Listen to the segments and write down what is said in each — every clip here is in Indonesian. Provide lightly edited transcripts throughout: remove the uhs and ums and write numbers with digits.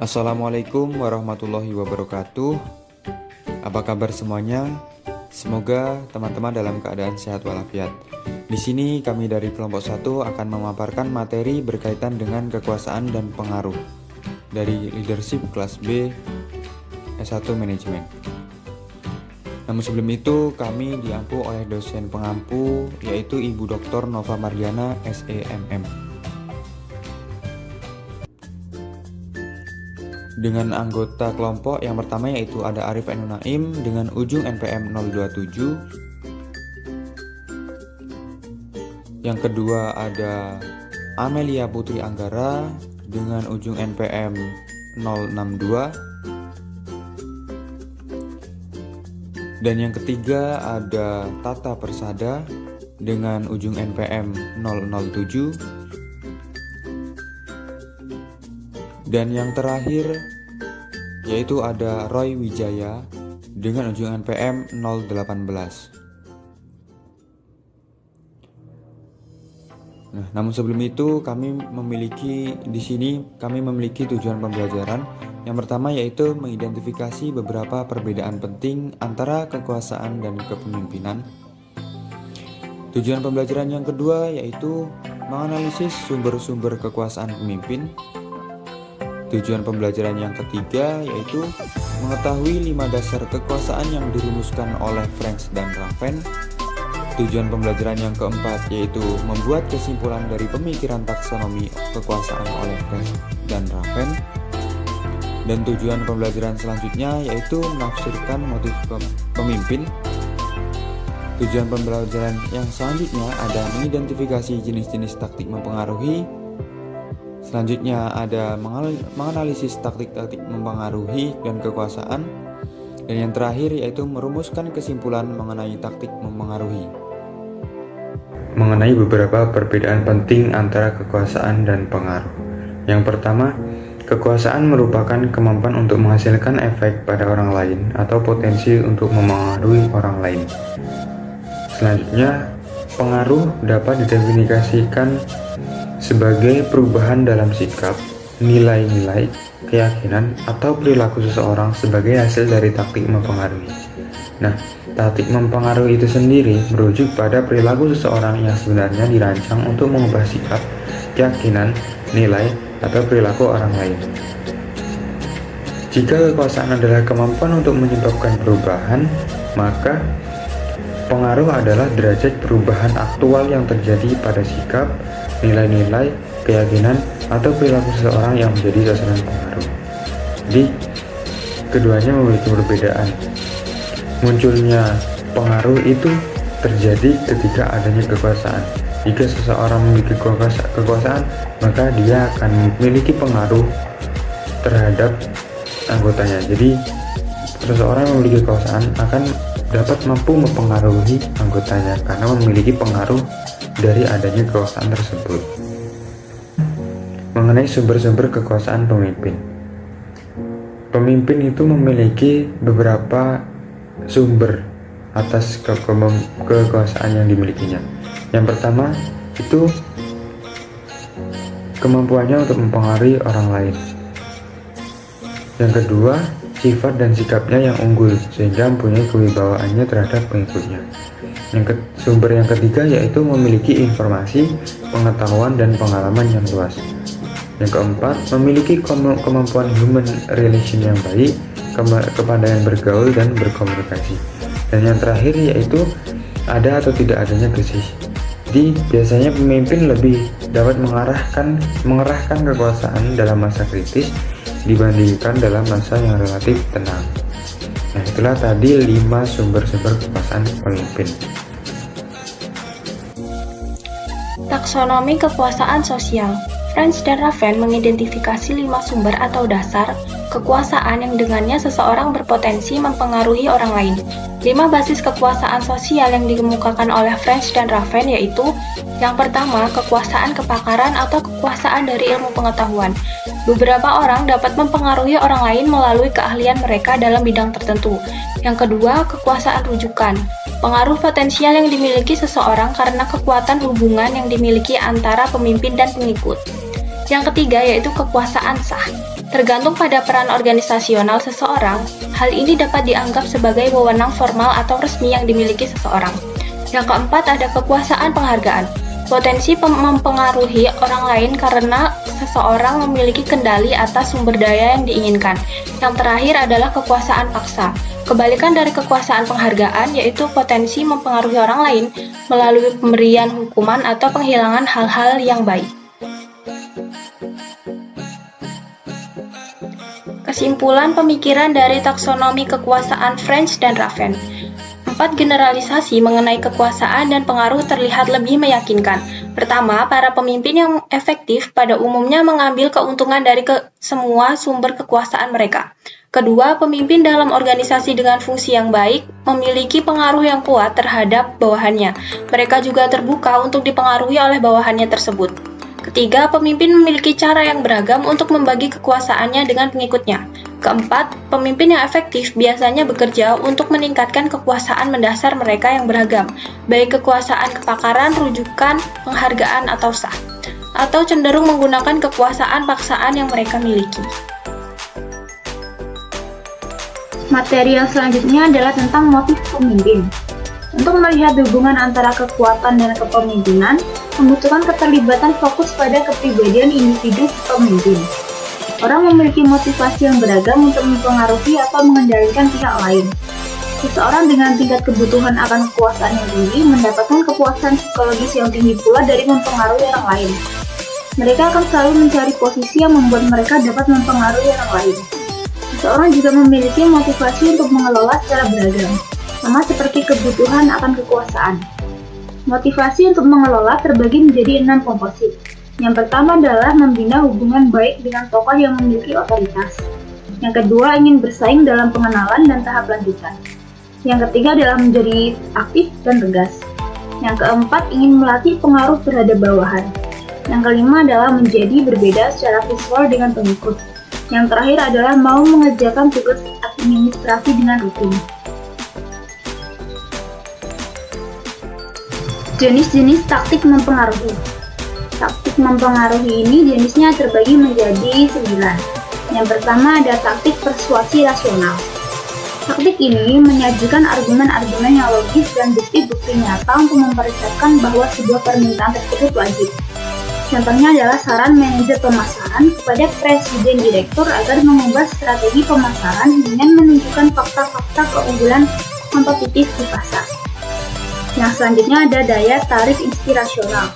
Assalamualaikum warahmatullahi wabarakatuh. Apa kabar semuanya? Semoga teman-teman dalam keadaan sehat walafiat. Di sini kami dari kelompok 1 akan memaparkan materi berkaitan dengan kekuasaan dan pengaruh dari leadership kelas B S1 manajemen. Namun sebelum itu kami diampu oleh dosen pengampu yaitu Ibu Dr. Nova Mardiana SEMM. Dengan anggota kelompok yang pertama yaitu ada Arif Enu Naim dengan ujung NPM 027. Yang kedua ada Amelia Putri Anggara dengan ujung NPM 062. Dan yang ketiga ada Tata Persada dengan ujung NPM 007. Dan yang terakhir yaitu ada Roy Wijaya dengan ujung NPM 018. Namun sebelum itu kami memiliki tujuan pembelajaran. Yang pertama yaitu mengidentifikasi beberapa perbedaan penting antara kekuasaan dan kepemimpinan. Tujuan pembelajaran yang kedua yaitu menganalisis sumber-sumber kekuasaan pemimpin. Tujuan pembelajaran yang ketiga yaitu mengetahui 5 dasar kekuasaan yang dirumuskan oleh French dan Raven. Tujuan pembelajaran yang keempat yaitu membuat kesimpulan dari pemikiran taksonomi kekuasaan oleh French dan Raven. Dan tujuan pembelajaran selanjutnya yaitu menafsirkan motif pemimpin. Tujuan pembelajaran yang selanjutnya ada mengidentifikasi jenis-jenis taktik mempengaruhi. Selanjutnya ada menganalisis taktik-taktik mempengaruhi dan kekuasaan. Dan yang terakhir yaitu merumuskan kesimpulan mengenai taktik mempengaruhi. Mengenai beberapa perbedaan penting antara kekuasaan dan pengaruh. Yang pertama, kekuasaan merupakan kemampuan untuk menghasilkan efek pada orang lain atau potensi untuk memengaruhi orang lain. Selanjutnya, pengaruh dapat didefinisikan sebagai perubahan dalam sikap, nilai-nilai, keyakinan, atau perilaku seseorang sebagai hasil dari taktik mempengaruhi. Nah, taktik mempengaruhi itu sendiri merujuk pada perilaku seseorang yang sebenarnya dirancang untuk mengubah sikap, keyakinan, nilai, atau perilaku orang lain. Jika kekuasaan adalah kemampuan untuk menyebabkan perubahan, maka pengaruh adalah derajat perubahan aktual yang terjadi pada sikap, nilai-nilai, keyakinan, atau perilaku seseorang yang menjadi sasaran pengaruh. Jadi, keduanya memiliki perbedaan. Munculnya pengaruh itu terjadi ketika adanya kekuasaan. Jika seseorang memiliki kekuasaan, maka dia akan memiliki pengaruh terhadap anggotanya. Jadi, seseorang yang memiliki kekuasaan akan dapat mampu mempengaruhi anggotanya karena memiliki pengaruh dari adanya kekuasaan tersebut. Mengenai sumber-sumber kekuasaan pemimpin. Pemimpin itu memiliki beberapa sumber atas kekuasaan yang dimilikinya. Yang pertama itu kemampuannya untuk mempengaruhi orang lain. Yang kedua, sifat dan sikapnya yang unggul sehingga mempunyai kewibawaannya terhadap pengikutnya. Sumber yang ketiga yaitu memiliki informasi, pengetahuan, dan pengalaman yang luas. Yang keempat, memiliki kemampuan human relation yang baik, kepandaian bergaul dan berkomunikasi. Dan yang terakhir yaitu ada atau tidak adanya krisis. Jadi biasanya pemimpin lebih dapat mengerahkan kekuasaan dalam masa kritis dibandingkan dalam masa yang relatif tenang. Nah, itulah tadi 5 sumber-sumber kekuasaan pemimpin. Taksonomi kekuasaan sosial. French dan Raven mengidentifikasi 5 sumber atau dasar kekuasaan yang dengannya seseorang berpotensi mempengaruhi orang lain. 5 basis kekuasaan sosial yang dikemukakan oleh French dan Raven yaitu: yang pertama, kekuasaan kepakaran atau kekuasaan dari ilmu pengetahuan. Beberapa orang dapat mempengaruhi orang lain melalui keahlian mereka dalam bidang tertentu. Yang kedua, kekuasaan rujukan. Pengaruh potensial yang dimiliki seseorang karena kekuatan hubungan yang dimiliki antara pemimpin dan pengikut. Yang ketiga yaitu kekuasaan sah. Tergantung pada peran organisasional seseorang, hal ini dapat dianggap sebagai wewenang formal atau resmi yang dimiliki seseorang. Yang keempat ada kekuasaan penghargaan. Potensi mempengaruhi orang lain karena seseorang memiliki kendali atas sumber daya yang diinginkan. Yang terakhir adalah kekuasaan paksa. Kebalikan dari kekuasaan penghargaan yaitu potensi mempengaruhi orang lain melalui pemberian hukuman atau penghilangan hal-hal yang baik. Kesimpulan pemikiran dari taksonomi kekuasaan French dan Raven. 4 generalisasi mengenai kekuasaan dan pengaruh terlihat lebih meyakinkan. Pertama, para pemimpin yang efektif pada umumnya mengambil keuntungan dari semua sumber kekuasaan mereka. Kedua, pemimpin dalam organisasi dengan fungsi yang baik memiliki pengaruh yang kuat terhadap bawahannya. Mereka juga terbuka untuk dipengaruhi oleh bawahannya tersebut. Ketiga, pemimpin memiliki cara yang beragam untuk membagi kekuasaannya dengan pengikutnya. Keempat, pemimpin yang efektif biasanya bekerja untuk meningkatkan kekuasaan mendasar mereka yang beragam, baik kekuasaan kepakaran, rujukan, penghargaan, atau sah, atau cenderung menggunakan kekuasaan paksaan yang mereka miliki. Materi yang selanjutnya adalah tentang motif pemimpin. Untuk melihat hubungan antara kekuatan dan kepemimpinan, membutuhkan keterlibatan fokus pada kepribadian individu pemimpin. Orang memiliki motivasi yang beragam untuk mempengaruhi atau mengendalikan pihak lain. Seseorang dengan tingkat kebutuhan akan kekuasaan yang tinggi mendapatkan kepuasan psikologis yang tinggi pula dari mempengaruhi orang lain. Mereka akan selalu mencari posisi yang membuat mereka dapat mempengaruhi orang lain. Seseorang juga memiliki motivasi untuk mengelola secara beragam, sama seperti kebutuhan akan kekuasaan. Motivasi untuk mengelola terbagi menjadi 6 komposit. Yang pertama adalah membina hubungan baik dengan tokoh yang memiliki otoritas. Yang kedua, ingin bersaing dalam pengenalan dan tahap lanjutan. Yang ketiga adalah menjadi aktif dan tegas. Yang keempat, ingin melatih pengaruh terhadap bawahan. Yang kelima adalah menjadi berbeda secara visual dengan pengikut. Yang terakhir adalah mau mengerjakan tugas administrasi dengan rutin. Jenis-jenis taktik mempengaruhi. Taktik mempengaruhi ini jenisnya terbagi menjadi 9. Yang pertama ada taktik persuasi rasional. Taktik ini menyajikan argumen-argumen yang logis dan bukti-bukti nyata untuk memperlihatkan bahwa sebuah permintaan tersebut wajib. Contohnya adalah saran manajer pemasaran kepada presiden direktur agar mengubah strategi pemasaran dengan menunjukkan fakta-fakta keunggulan kompetitif di pasar. Yang selanjutnya ada daya tarik inspirasional.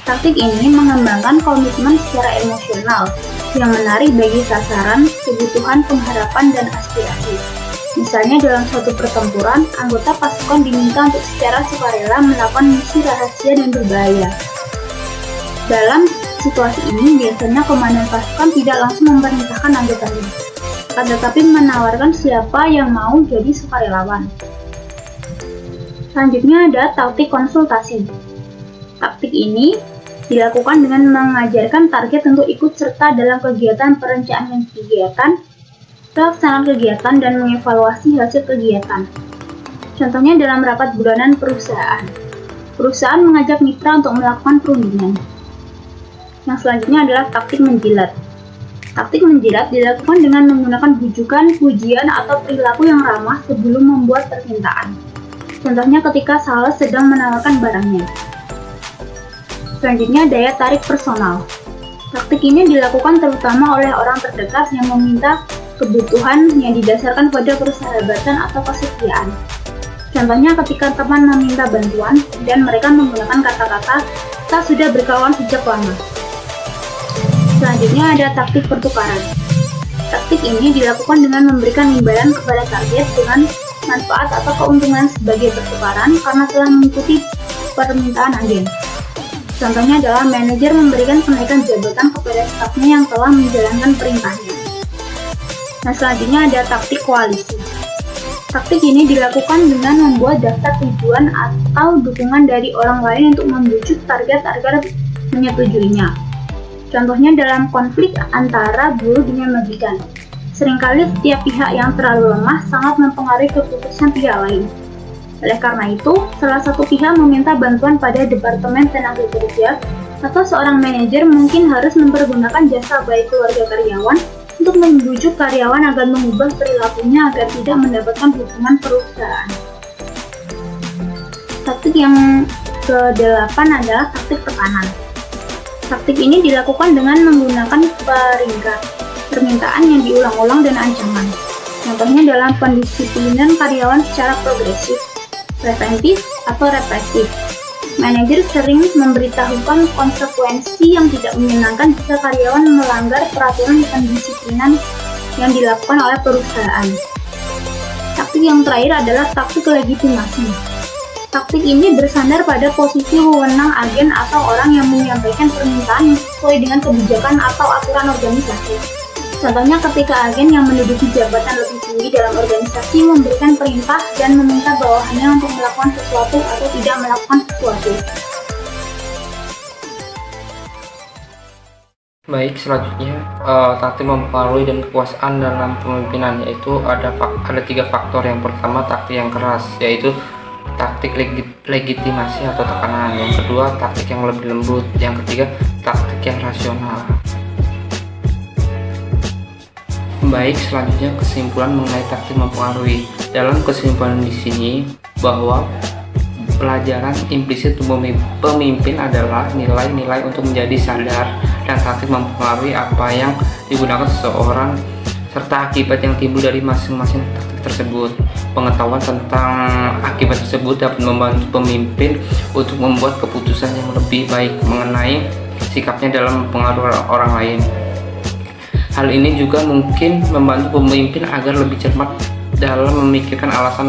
Taktik ini mengembangkan komitmen secara emosional yang menarik bagi sasaran, kebutuhan, pengharapan, dan aspirasi. Misalnya dalam suatu pertempuran, anggota pasukan diminta untuk secara sukarela melakukan misi rahasia dan berbahaya. Dalam situasi ini, biasanya komandan pasukan tidak langsung memerintahkan anggotanya, akan tetapi menawarkan siapa yang mau jadi sukarelawan. Selanjutnya ada taktik konsultasi. Taktik ini dilakukan dengan mengajarkan target untuk ikut serta dalam kegiatan perencanaan kegiatan, pelaksanaan kegiatan, dan mengevaluasi hasil kegiatan. Contohnya dalam rapat bulanan perusahaan. Perusahaan mengajak mitra untuk melakukan perundingan. Yang selanjutnya adalah taktik menjilat. Taktik menjilat dilakukan dengan menggunakan bujukan, pujian, atau perilaku yang ramah sebelum membuat permintaan. Contohnya ketika sales sedang menawarkan barangnya. Selanjutnya daya tarik personal. Taktik ini dilakukan terutama oleh orang terdekat yang meminta kebutuhan yang didasarkan pada persahabatan atau kesetiaan. Contohnya ketika teman meminta bantuan dan mereka menggunakan kata-kata "kita sudah berkawan sejak lama". Selanjutnya ada taktik pertukaran. Taktik ini dilakukan dengan memberikan imbalan kepada target dengan manfaat atau keuntungan sebagai pertukaran karena telah mengikuti permintaan agen. Contohnya adalah manajer memberikan kenaikan jabatan kepada stafnya yang telah menjalankan perintahnya. Nah, selanjutnya ada taktik koalisi. Taktik ini dilakukan dengan membuat daftar tujuan atau dukungan dari orang lain untuk membujuk target agar menyetujuinya. Contohnya dalam konflik antara buruh dengan majikan. Seringkali setiap pihak yang terlalu lemah sangat mempengaruhi keputusan pihak lain. Oleh karena itu, salah satu pihak meminta bantuan pada Departemen Tenaga Kerja Atau seorang manajer mungkin harus mempergunakan jasa baik keluarga karyawan untuk membujuk karyawan agar mengubah perilakunya agar tidak mendapatkan hukuman perusahaan. Taktik yang ke-8 adalah taktik tekanan. Taktik ini dilakukan dengan menggunakan peringkat, permintaan yang diulang-ulang dan ancaman. Contohnya dalam pendisiplinan karyawan secara progresif, preventif, atau represif. Manajer sering memberitahukan konsekuensi yang tidak menyenangkan jika karyawan melanggar peraturan pendisiplinan yang dilakukan oleh perusahaan. Taktik yang terakhir adalah taktik legitimasi. Taktik ini bersandar pada posisi wewenang agen atau orang yang menyampaikan permintaan sesuai dengan kebijakan atau aturan organisasi. Contohnya ketika agen yang menduduki jabatan lebih tinggi dalam organisasi memberikan perintah dan meminta bawahannya untuk melakukan sesuatu atau tidak melakukan sesuatu. Baik, selanjutnya taktik mempengaruhi dan kekuasaan dalam kepemimpinan, yaitu ada 3 faktor. Yang pertama, taktik yang keras, yaitu taktik legitimasi atau tekanan. Yang kedua, taktik yang lebih lembut. Yang ketiga, taktik yang rasional. Baik, selanjutnya kesimpulan mengenai taktik mempengaruhi. Dalam kesimpulan di sini bahwa pelajaran implisit pemimpin adalah nilai-nilai untuk menjadi sadar dan taktik mempengaruhi apa yang digunakan seseorang serta akibat yang timbul dari masing-masing taktik tersebut. Pengetahuan tentang akibat tersebut dapat membantu pemimpin untuk membuat keputusan yang lebih baik mengenai sikapnya dalam mempengaruhi orang lain. Hal ini juga mungkin membantu pemimpin agar lebih cermat dalam memikirkan alasan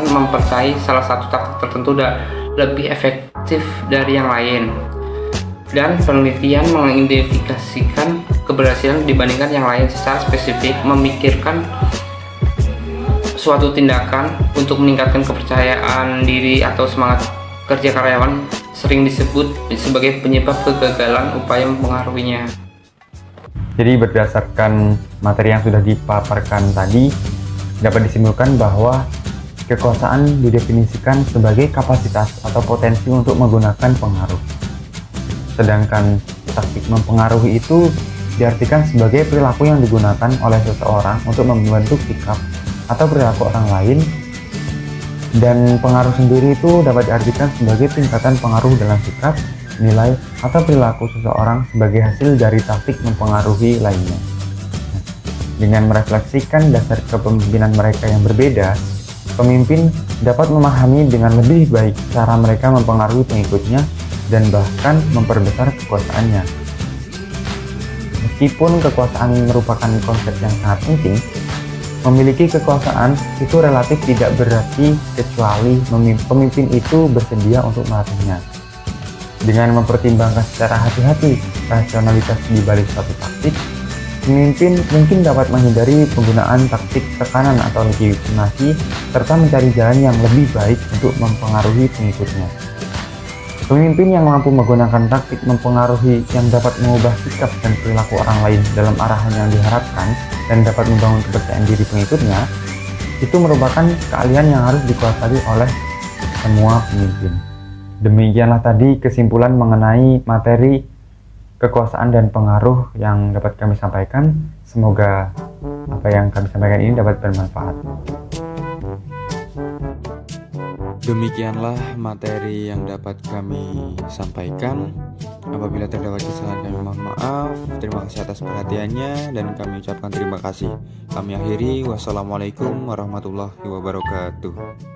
mempercayai salah satu taktik tertentu dan lebih efektif dari yang lain. Dan penelitian mengidentifikasikan keberhasilan dibandingkan yang lain secara spesifik, memikirkan suatu tindakan untuk meningkatkan kepercayaan diri atau semangat kerja karyawan sering disebut sebagai penyebab kegagalan upaya mempengaruhinya. Jadi berdasarkan materi yang sudah dipaparkan tadi, dapat disimpulkan bahwa kekuasaan didefinisikan sebagai kapasitas atau potensi untuk menggunakan pengaruh. Sedangkan taktik mempengaruhi itu diartikan sebagai perilaku yang digunakan oleh seseorang untuk membentuk sikap atau perilaku orang lain. Dan pengaruh sendiri itu dapat diartikan sebagai tingkatan pengaruh dalam sikap, nilai, atau perilaku seseorang sebagai hasil dari taktik mempengaruhi lainnya. Dengan merefleksikan dasar kepemimpinan mereka yang berbeda, pemimpin dapat memahami dengan lebih baik cara mereka mempengaruhi pengikutnya dan bahkan memperbesar kekuasaannya. Meskipun kekuasaan merupakan konsep yang sangat penting, memiliki kekuasaan itu relatif tidak berarti kecuali pemimpin itu bersedia untuk melatihnya. Dengan mempertimbangkan secara hati-hati rasionalitas di balik suatu taktik, pemimpin mungkin dapat menghindari penggunaan taktik tekanan atau legitimasi serta mencari jalan yang lebih baik untuk mempengaruhi pengikutnya. Pemimpin yang mampu menggunakan taktik mempengaruhi yang dapat mengubah sikap dan perilaku orang lain dalam arahan yang diharapkan dan dapat membangun kepercayaan diri pengikutnya, itu merupakan keahlian yang harus dikuasai oleh semua pemimpin. Demikianlah tadi kesimpulan mengenai materi kekuasaan dan pengaruh yang dapat kami sampaikan. Semoga apa yang kami sampaikan ini dapat bermanfaat. Demikianlah materi yang dapat kami sampaikan. Apabila terdapat kesalahan kami mohon maaf. Terima kasih atas perhatiannya dan kami ucapkan terima kasih. Kami akhiri. Wassalamualaikum warahmatullahi wabarakatuh.